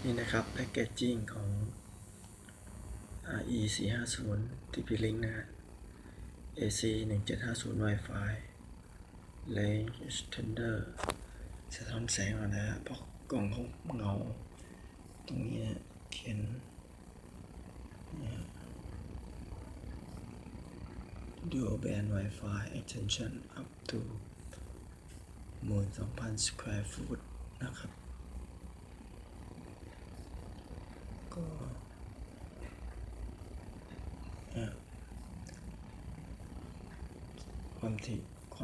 นี่นะครับแพ็กเกจจิ้งของ RE450 TP-Link นะฮะ AC1750 Wi-Fi Range Extender สะท้อนแสงก่อนนะฮะเพราะกล่องเขาเงาตรงนี้นะเขียนDual Band Wi-Fi Extension up to 12,000 square foot นะครับก็คว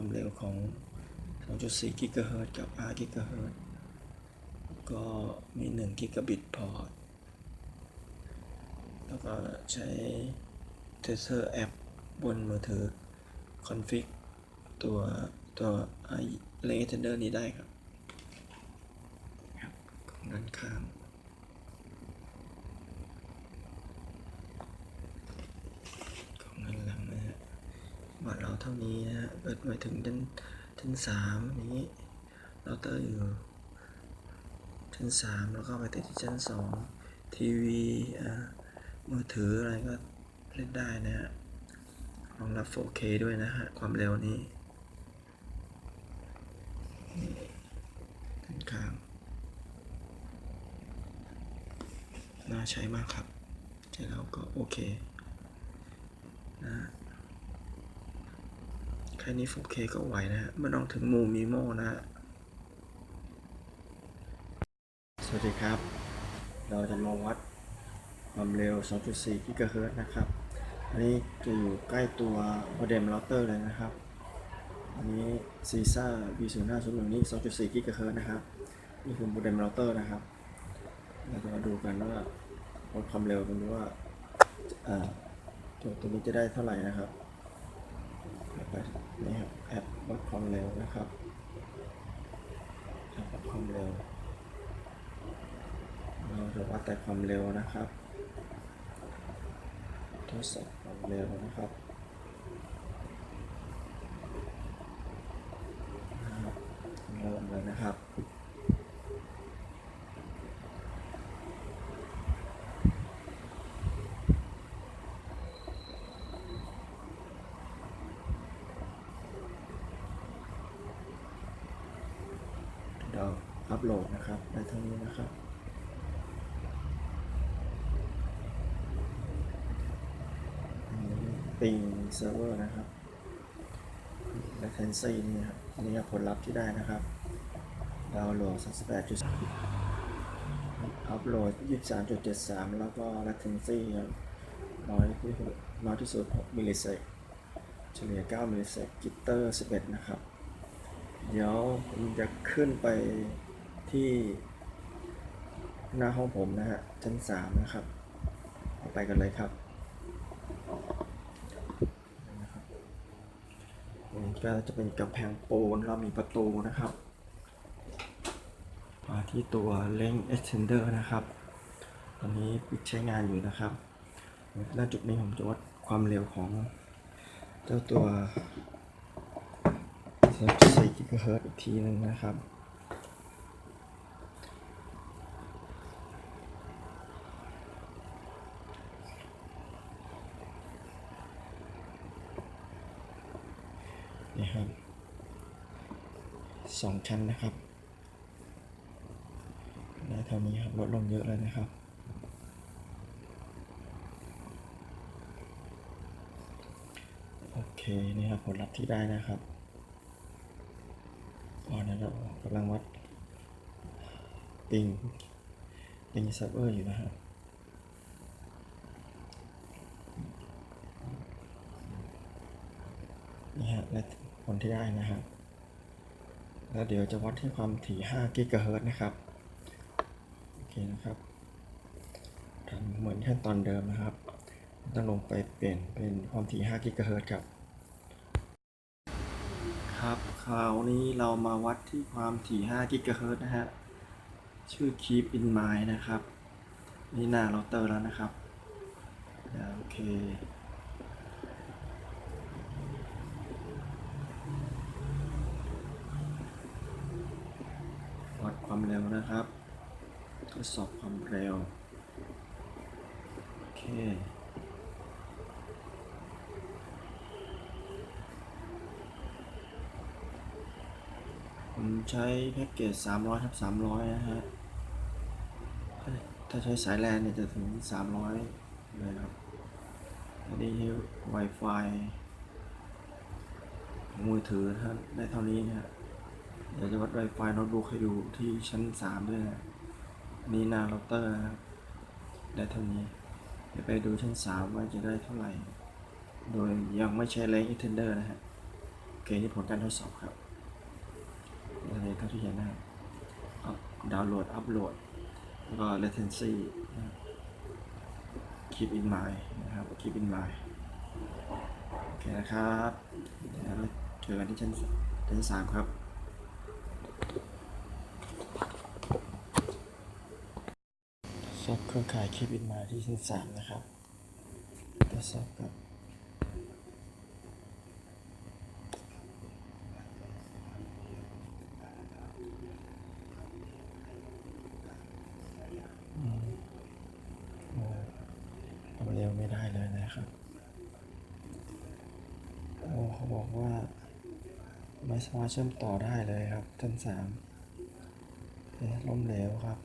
ามเร็วของ 2.4 GHz กับ 5 GHz ก็มี1 Gigabit พอร์ตแล้วก็ใช้ Tether App บนมือถือ Config ตัว Range Extender นี้ได้ครับของด้านข้างของด้านหลังนะฮะบัตรเราเท่านี้นะฮะเปิดไปถึงชั้น3นี้เราเตอร์อยู่ชั้น3แล้วก็ไปติดที่ชั้น2ทีวีมือถืออะไรก็เล่นได้นะฮะรองรับ 4K ด้วยนะฮะความเร็วนี้ด้านข้างน่าใช้มากครับใช้แล้วก็โอเคนะแค่นี้ 4K ก็ไหวนะฮะไม่ต้องถึงมูมิโมนะฮะสวัสดีครับเราจะมาวัดความเร็ว 2.4 GHz นะครับอันนี้จะอยู่ใกล้ตัวโมเด็มเราเตอร์เลยนะครับอันนี้ CISA B0501 นี่ 2.4 GHz นะครับนี่คือโมเด็มเราเตอร์นะครับเราจะมาดูกันว่าวัดความเร็วกันดูว่าตัวนี้จะได้เท่าไหร่นะครับนี่ครับแอปวัดความเร็วนะครับแอปวัดความเร็วเราจะวัดแต่ความเร็วนะครับทดสอบความเร็วนะครับเริ่มเลยนะครับเราอัปโหลดนะครับได้เท่านี้นะครับปิงเซิร์ฟเวอร์นะครับ latency นี่ครับนี่ผลลัพธ์ที่ได้นะครับดาวน์โหลด 38 อัพโหลด 23.73 แล้วก็ latency น้อยที่สุด 6 มิลลิเซกเฉลี่ย 9 มิลลิเซกจิตเตอร์ 11 นะครับเดี๋ยวผมจะขึ้นไปที่หน้าห้องผมนะฮะชั้น 3 นะครับไปกันเลยครับก็จะเป็นกำแพงปูนเรามีประตูนะครับมาที่ตัว Range Extender นะครับตอนนี้ปิดใช้งานอยู่นะครับณจุดนี้ผมจะวัดความเร็วของเจ้าตัว 4 GHz อีกทีนึงนะครับนี่ครับ2 ชั้นนะครับได้เท่านี้ครับลดลงเยอะเลยนะครับโอเคนี่ครับผลลัพธ์ที่ได้นะครับตอนนี้เรากำลังวัดปิงเซิร์ฟเวอร์อยู่นะครับนี่ฮะและผลที่ได้นะครับแล้วเดี๋ยวจะวัดที่ความถี่ 5 GHz นะครับโอเคนะครับทำเหมือนขั้นตอนเดิมนะครับต้องลงไปเปลี่ยนเป็นความถี่ 5 GHz ครับครับคราวนี้เรามาวัดที่ความถี่ 5 GHz นะฮะชื่อ Keep in Mind นะครับนี่หน้าเราเตอร์แล้วนะครับโอเควัดความเร็วนะครับท ดสอบความเร็วโอเคผมใช้แพ็กเกจ300/300นะฮะถ้าใช้สายแลนเนี่ยจะถึง300เลยครับอันนี้ Wi-Fi ของมือถือถ้าได้เท่านี้นะฮะเดี๋ยวจะวัด Wi-Fi โน้ตบุ๊กให้ดูที่ชั้น3ด้วยนะนี่หน้าเราเตอร์นะครับได้เท่านี้เดี๋ยวไปดูชั้น3ว่าจะได้เท่าไหร่โดยยังไม่ใช้ Link Extender นะฮะโอเคนี่ผลการทดสอบครับอะไรเท่าที่เห็นนะครับดาวน์โหลดอัปโหลดแล้วก็ latency นะครับ keep in mind นะครับ keep in mind โอเคนะครับเดี๋ยวเราเจอกันที่ชั้น3ครับทดสอบเครือข่าย keep in mind ที่ชั้น3นะครับทดสอบกับความเร็วไม่ได้เลยนะครับเขาบอกว่าไม่สามารถเชื่อมต่อได้เลยครับชั้น3ล้มเหลวครับ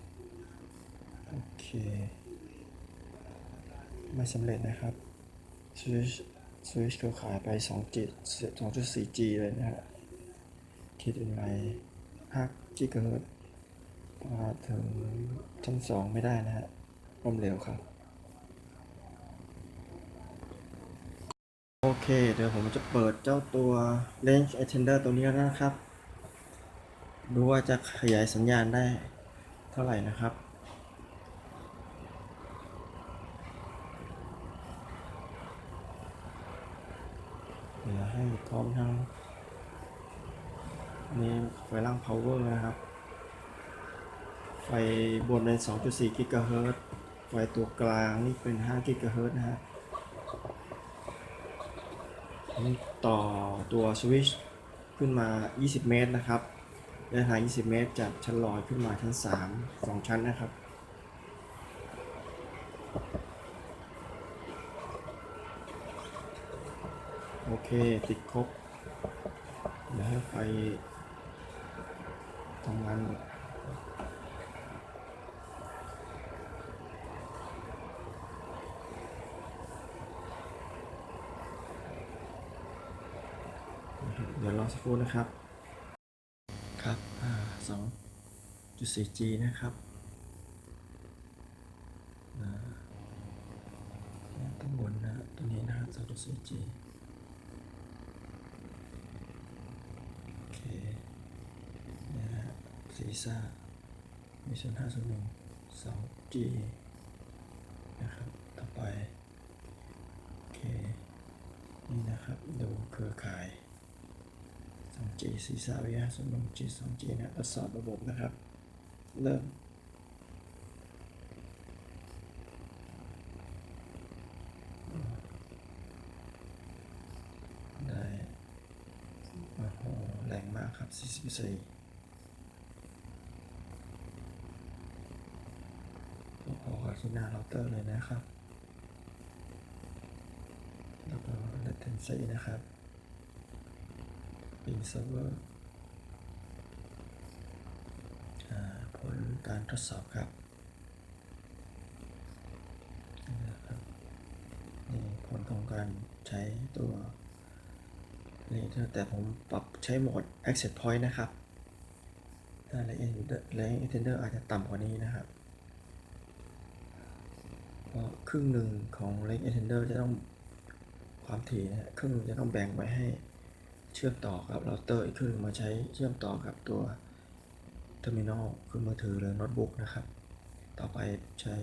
โอเคไม่สำเร็จนะครับสวิตช์เครือข่ายไป 2.4G เลยนะฮะคิดยังไง5 กิกะเฮิรตซ์มาถึงชั้น2ไม่ได้นะฮะล้มเหลวครับโอเคเดี๋ยวผมจะเปิดเจ้าตัว Range Extender ตัวนี้แล้วนะครับดูว่าจะขยายสัญญาณได้เท่าไหร่นะครับเดี๋ยวให้พร้อมทั้งนี้ไฟล่าง power นะครับไฟบนเป็น 2.4 กิกะเฮิรตซ์ไฟตัวกลางนี่เป็น 5 กิกะเฮิรตซ์นะฮะต่อตัวสวิตช์ขึ้นมา 20 เมตรนะครับระยะทาง 20 เมตรจากชั้นลอยขึ้นมาชั้น3 2 ชั้นนะครับโอเคติดครบเดี๋ยวให้ไฟทำงานเดี๋ยวรอสักครู่นะครับครับ2.4G นะครับข้างบนนะตัวนี้นะครับ 2.4G โอเคนะฮะซีซ่ามี0501 2G นะครับต่อไปโอเคนี่นะครับดูเครือข่าย 2G ซีซ่า VR01G 2G นะทดสอบระบบนะครับเริ่มได้โอ้โหแรงมากครับ44พอกับที่หน้าเราเตอร์เลยนะครับแล้วก็ latency นะครับ ping server ผลการทดสอบครับนี่นะครับนี่ผลของการใช้ตัวนี่แต่ผมปรับใช้โหมด access point นะครับถ้า Range Extender อาจจะต่ำกว่านี้นะครับเพราะครึ่งหนึ่งของ Range Extender จะต้องความถี่นะครึ่งจะต้องแบ่งไว้ให้เชื่อมต่อกับเราเตอร์อีกครึ่งมาใช้เชื่อมต่อกับตัวเทอร์มินอลคือมือถือหรือโน้ตบุ๊กนะครับต่อไปใช้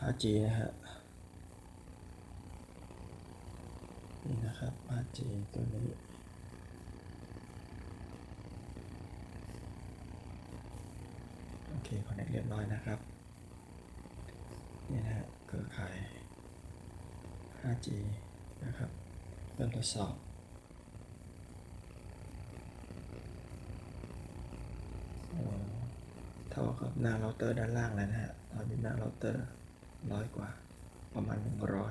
5G นะฮะนี่นะครับ 5G ตัวนี้โอเคคอนเนคเรียบร้อยนะครับนี่นะฮะเครือข่าย 5G นะครับเริ่มทดสอบ เท่ากับหน้าเราเตอร์ด้านล่างเลยนะฮะตอนนี้หน้าเราเตอร์100 กว่าประมาณ100เรียบร้อ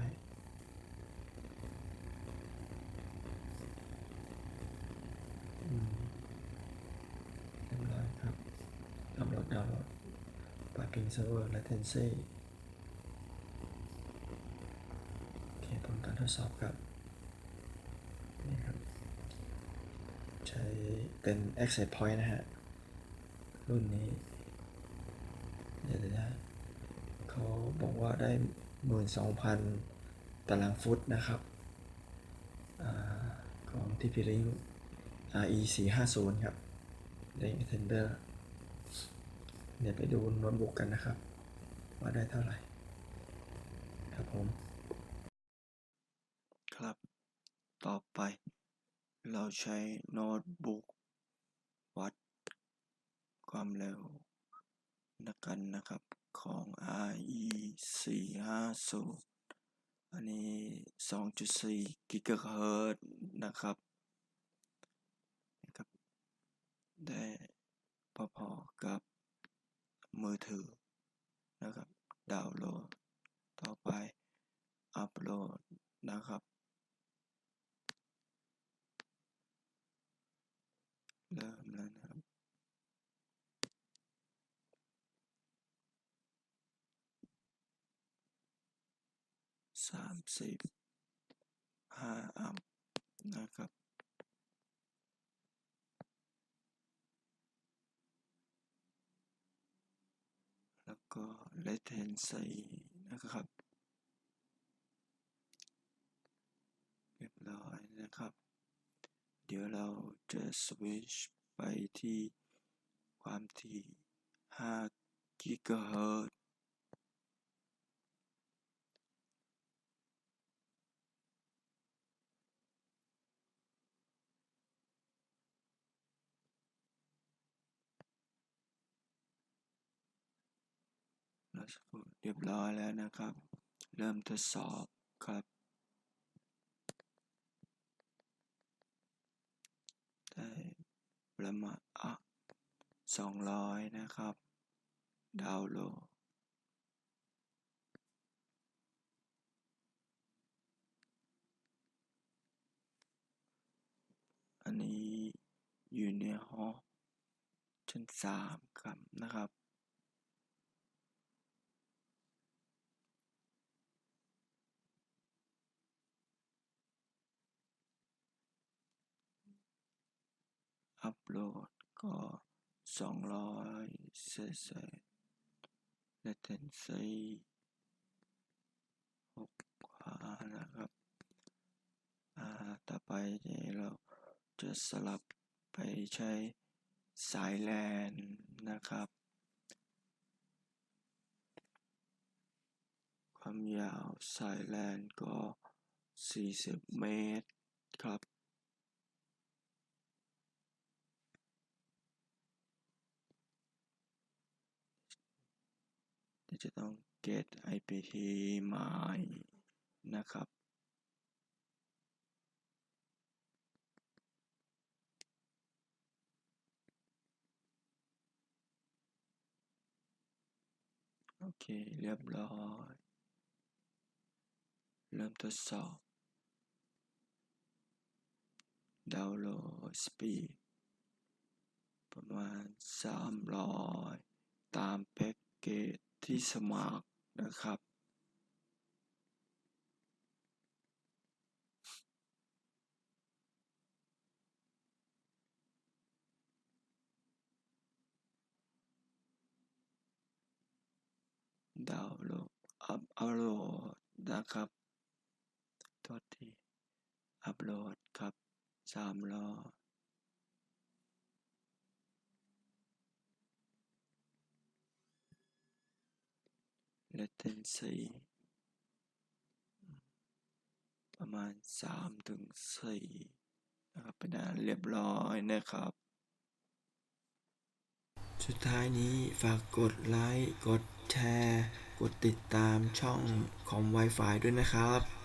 ยครับอัปโหลดดาวน์โหลด Parking Server Latency โอเคผลการทดสอบครับนี่ครับใช้เป็น Access Point นะฮะรุ่นนี้เดี๋ยวนะเขาบอกว่าได้ 12,000 ตารางฟุตนะครับของ TP-Link RE450 ครับ Link Extender เดี๋ยวไปดูโน้ตบุ๊กกันนะครับว่าได้เท่าไหร่ครับผมครับต่อไปเราใช้โน้ตบุ๊กวัดความเร็วกันนะครับของ RE450 อันนี้ 2.4 กิกะเฮิรตซ์นะครับได้พอๆกับมือถือนะครับดาวน์โหลดต่อไปอัปโหลดนะครับเริ่มแล้วนะครับ35 อัมป์นะครับแล้วก็ latency นะครับเรียบร้อยนะครับเดี๋ยวเราจะสวิตช์ไปที่ความถี่5 กิกะเฮิรตซ์เรียบร้อยแล้วนะครับเริ่มทดสอบครับได้ประมาณ200นะครับดาวน์โหลดอันนี้อยู่ในห้องชั้น3ครับนะครับอัปโหลดก็200เศษlatency 6 กว่านะครับต่อไปเราจะสลับไปใช้สายแลนนะครับความยาวสายแลนก็40 เมตรครับจะต้อง get IP ใหม่นะครับโอเคเรียบร้อยเริ่มทดสอบดาวน์โหลดสปีดประมาณ300ตามแพ็กเกจที่สมัครนะครับดาวน์โหลดอัปโหลดนะครับโทษทีอัปโหลดครับ300latency ประมาณ3-4นะครับเป็นอันเรียบร้อยนะครับสุดท้ายนี้ฝากกดไลค์กดแชร์กดติดตามช่องของ Wi-Fi ด้วยนะครับ